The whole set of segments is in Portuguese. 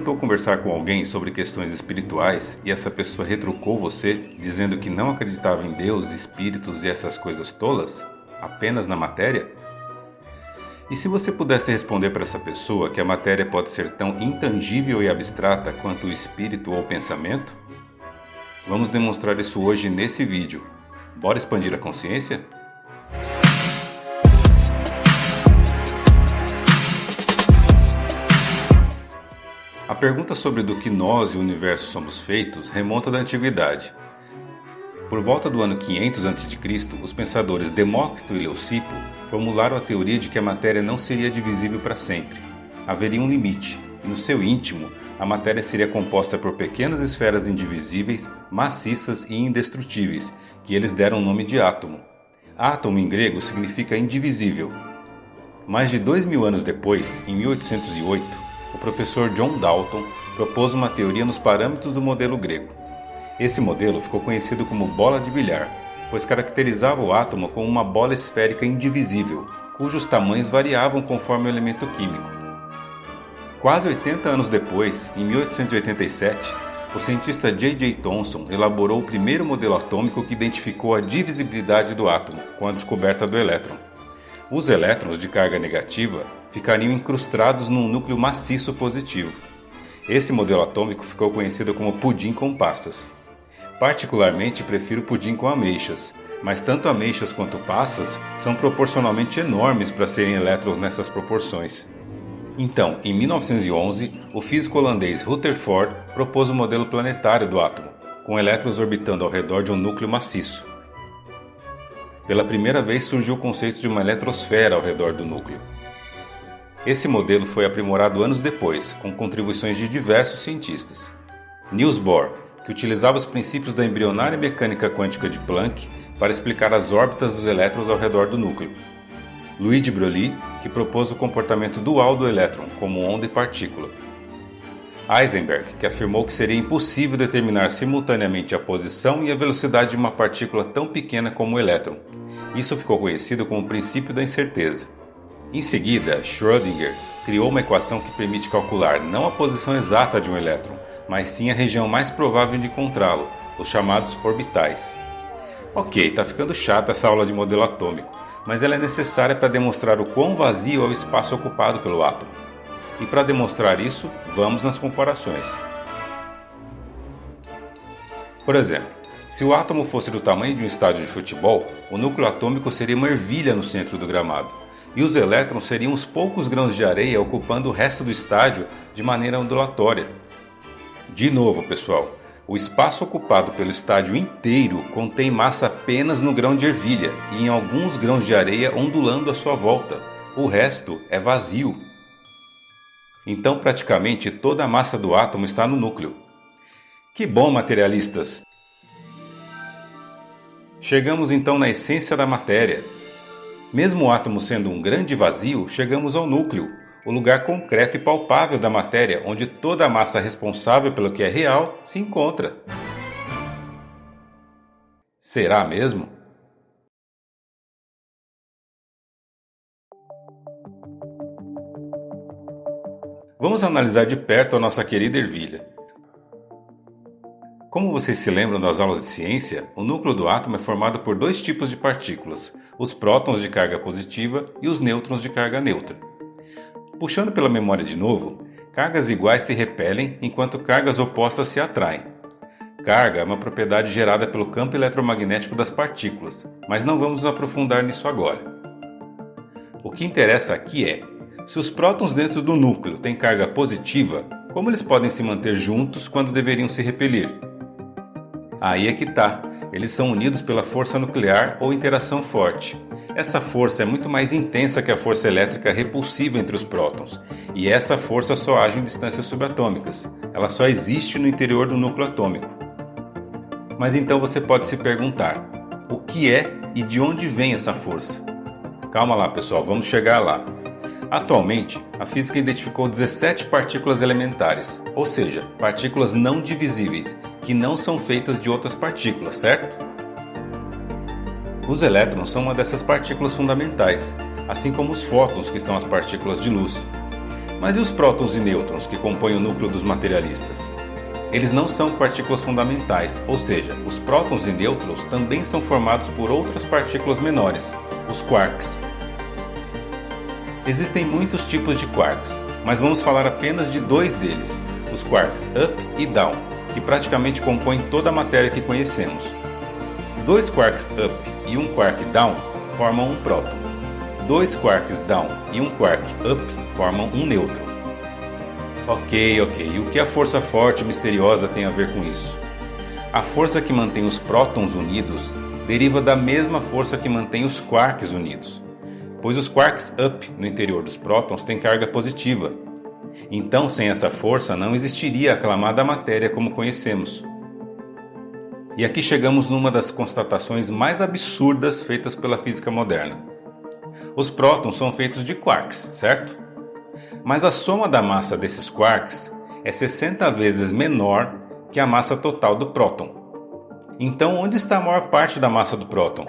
tentou conversar com alguém sobre questões espirituais e essa pessoa retrucou você, dizendo que não acreditava em Deus, espíritos e essas coisas tolas? Apenas na matéria? E se você pudesse responder para essa pessoa que a matéria pode ser tão intangível e abstrata quanto o espírito ou o pensamento? Vamos demonstrar isso hoje nesse vídeo. Bora expandir a consciência? A pergunta sobre do que nós e o universo somos feitos remonta da antiguidade. Por volta do ano 500 a.C., os pensadores Demócrito e Leucipo formularam a teoria de que a matéria não seria divisível para sempre. Haveria um limite, e no seu íntimo, a matéria seria composta por pequenas esferas indivisíveis, maciças e indestrutíveis, que eles deram o nome de átomo. Átomo em grego significa indivisível. Mais de 2000 anos depois, em 1808, o professor John Dalton propôs uma teoria nos parâmetros do modelo grego. Esse modelo ficou conhecido como bola de bilhar, pois caracterizava o átomo como uma bola esférica indivisível, cujos tamanhos variavam conforme o elemento químico. Quase 80 anos depois, em 1887, o cientista J.J. Thomson elaborou o primeiro modelo atômico que identificou a divisibilidade do átomo, com a descoberta do elétron. Os elétrons de carga negativa ficariam incrustados num núcleo maciço positivo. Esse modelo atômico ficou conhecido como pudim com passas. Particularmente prefiro pudim com ameixas, mas tanto ameixas quanto passas são proporcionalmente enormes para serem elétrons nessas proporções. Então, em 1911, o físico holandês Rutherford propôs o modelo planetário do átomo, com elétrons orbitando ao redor de um núcleo maciço. Pela primeira vez surgiu o conceito de uma eletrosfera ao redor do núcleo. Esse modelo foi aprimorado anos depois, com contribuições de diversos cientistas. Niels Bohr, que utilizava os princípios da embrionária mecânica quântica de Planck para explicar as órbitas dos elétrons ao redor do núcleo. Louis Broglie, que propôs o comportamento dual do elétron, como onda e partícula. Heisenberg, que afirmou que seria impossível determinar simultaneamente a posição e a velocidade de uma partícula tão pequena como o elétron. Isso ficou conhecido como o princípio da incerteza. Em seguida, Schrödinger criou uma equação que permite calcular não a posição exata de um elétron, mas sim a região mais provável de encontrá-lo, os chamados orbitais. Ok, tá ficando chata essa aula de modelo atômico, mas ela é necessária para demonstrar o quão vazio é o espaço ocupado pelo átomo. E para demonstrar isso, vamos nas comparações. Por exemplo, se o átomo fosse do tamanho de um estádio de futebol, o núcleo atômico seria uma ervilha no centro do gramado, e os elétrons seriam os poucos grãos de areia ocupando o resto do estádio de maneira ondulatória. De novo, pessoal, o espaço ocupado pelo estádio inteiro contém massa apenas no grão de ervilha e em alguns grãos de areia ondulando à sua volta. O resto é vazio. Então, praticamente toda a massa do átomo está no núcleo. Que bom, materialistas! Chegamos então na essência da matéria. Mesmo o átomo sendo um grande vazio, chegamos ao núcleo, o lugar concreto e palpável da matéria, onde toda a massa responsável pelo que é real se encontra. Será mesmo? Vamos analisar de perto a nossa querida ervilha. Como vocês se lembram das aulas de ciência, o núcleo do átomo é formado por dois tipos de partículas, os prótons de carga positiva e os nêutrons de carga neutra. Puxando pela memória de novo, cargas iguais se repelem enquanto cargas opostas se atraem. Carga é uma propriedade gerada pelo campo eletromagnético das partículas, mas não vamos nos aprofundar nisso agora. O que interessa aqui é, se os prótons dentro do núcleo têm carga positiva, como eles podem se manter juntos quando deveriam se repelir? Aí é que tá, eles são unidos pela força nuclear ou interação forte. Essa força é muito mais intensa que a força elétrica repulsiva entre os prótons, e essa força só age em distâncias subatômicas. Ela só existe no interior do núcleo atômico. Mas então você pode se perguntar, o que é e de onde vem essa força? Calma lá, pessoal, vamos chegar lá. Atualmente, a física identificou 17 partículas elementares, ou seja, partículas não divisíveis, que não são feitas de outras partículas, certo? Os elétrons são uma dessas partículas fundamentais, assim como os fótons, que são as partículas de luz. Mas e os prótons e nêutrons que compõem o núcleo dos materialistas? Eles não são partículas fundamentais, ou seja, os prótons e nêutrons também são formados por outras partículas menores, os quarks. Existem muitos tipos de quarks, mas vamos falar apenas de dois deles, os quarks up e down, que praticamente compõem toda a matéria que conhecemos. Dois quarks up e um quark down formam um próton. Dois quarks down e um quark up formam um nêutron. Ok. E o que a força forte e misteriosa tem a ver com isso? A força que mantém os prótons unidos deriva da mesma força que mantém os quarks unidos, pois os quarks up no interior dos prótons têm carga positiva. Então, sem essa força, não existiria a aclamada matéria como conhecemos. E aqui chegamos numa das constatações mais absurdas feitas pela física moderna. Os prótons são feitos de quarks, certo? Mas a soma da massa desses quarks é 60 vezes menor que a massa total do próton. Então, onde está a maior parte da massa do próton?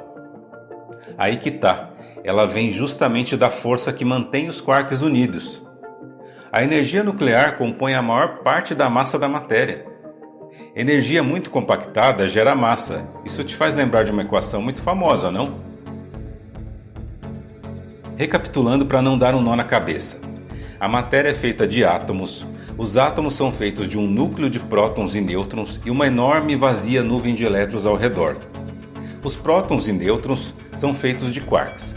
Aí que tá, ela vem justamente da força que mantém os quarks unidos. A energia nuclear compõe a maior parte da massa da matéria. Energia muito compactada gera massa. Isso te faz lembrar de uma equação muito famosa, não? Recapitulando para não dar um nó na cabeça. A matéria é feita de átomos. Os átomos são feitos de um núcleo de prótons e nêutrons e uma enorme e vazia nuvem de elétrons ao redor. Os prótons e nêutrons são feitos de quarks.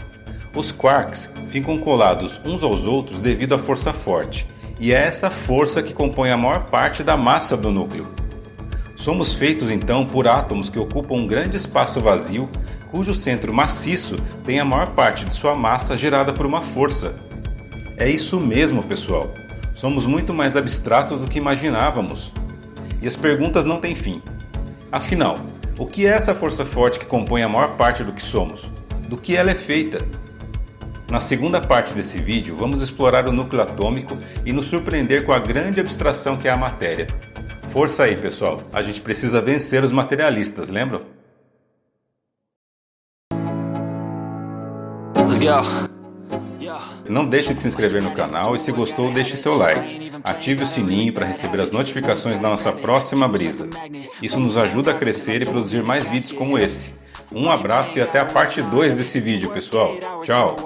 Os quarks ficam colados uns aos outros devido à força forte, e é essa força que compõe a maior parte da massa do núcleo. Somos feitos então por átomos que ocupam um grande espaço vazio, cujo centro maciço tem a maior parte de sua massa gerada por uma força. É isso mesmo, pessoal. Somos muito mais abstratos do que imaginávamos. E as perguntas não têm fim. Afinal, o que é essa força forte que compõe a maior parte do que somos? Do que ela é feita? Na segunda parte desse vídeo, vamos explorar o núcleo atômico e nos surpreender com a grande abstração que é a matéria. Força aí, pessoal. A gente precisa vencer os materialistas, lembram? Let's go. Não deixe de se inscrever no canal e se gostou, deixe seu like. Ative o sininho para receber as notificações da nossa próxima brisa. Isso nos ajuda a crescer e produzir mais vídeos como esse. Um abraço e até a parte 2 desse vídeo, pessoal. Tchau!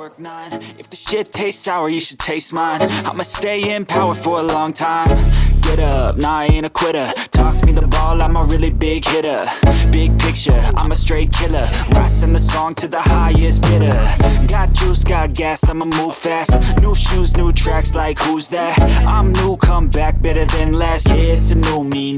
Get up, nah, I ain't a quitter. Toss me the ball, I'm a really big hitter. Big picture, I'm a straight killer. Rising the song to the highest bidder. Got juice, got gas, I'ma move fast. New shoes, new tracks, like who's that? I'm new, come back better than last. Yeah, it's a new me.